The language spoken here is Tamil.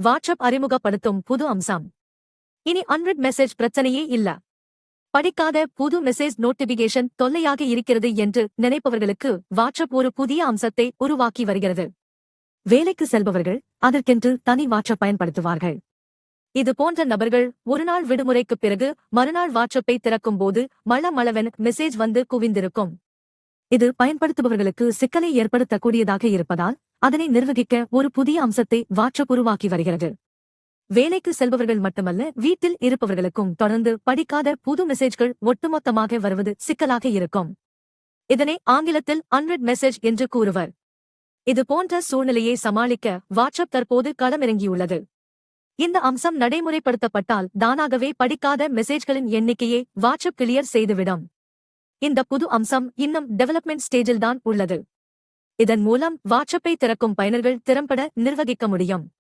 வாட்ஸ்அப் அறிமுகப்படுத்தும் புது அம்சம். இனி அன்ரெட் மெசேஜ் பிரச்சனையே இல்ல. படிக்காத புது மெசேஜ் நோட்டிபிகேஷன் தொல்லையாக இருக்கிறது என்று நினைப்பவர்களுக்கு வாட்ஸ்அப் ஒரு புதிய அம்சத்தை உருவாக்கி வருகிறது. வேலைக்கு செல்பவர்கள் அதற்கென்று தனி வாட்ஸ்அப் பயன்படுத்துவார்கள். இது போன்ற நபர்கள் ஒருநாள் விடுமுறைக்குப் பிறகு மறுநாள் வாட்ஸ்அப்பை திறக்கும் போது மளமளவென மெசேஜ் வந்து குவிந்திருக்கும். இது பயன்படுத்துபவர்களுக்கு சிக்கலை ஏற்படுத்தக்கூடியதாக இருப்பதால் அதனை நிர்வகிக்க ஒரு புதிய அம்சத்தை வாட்ஸ்அப் உருவாக்கி வருகிறது. வேலைக்கு செல்பவர்கள் மட்டுமல்ல, வீட்டில் இருப்பவர்களுக்கும் தொடர்ந்து படிக்காத புது மெசேஜ்கள் ஒட்டுமொத்தமாக வருவது சிக்கலாக இருக்கும். இதனை ஆங்கிலத்தில் அன்ரெட் மெசேஜ் என்று கூறுவர். இது போன்ற சூழ்நிலையை சமாளிக்க வாட்ஸ்அப் தற்போது களமிறங்கியுள்ளது. இந்த அம்சம் நடைமுறைப்படுத்தப்பட்டால் தானாகவே படிக்காத மெசேஜ்களின் எண்ணிக்கையை வாட்ஸ்அப் கிளியர் செய்துவிடும். இந்த புது அம்சம் இன்னும் டெவலப்மெண்ட் ஸ்டேஜில்தான் உள்ளது. இதன் மூலம் வாட்ஸ்அப்பை திறக்கும் பயனர்கள் திறம்பட நிர்வகிக்க முடியும்.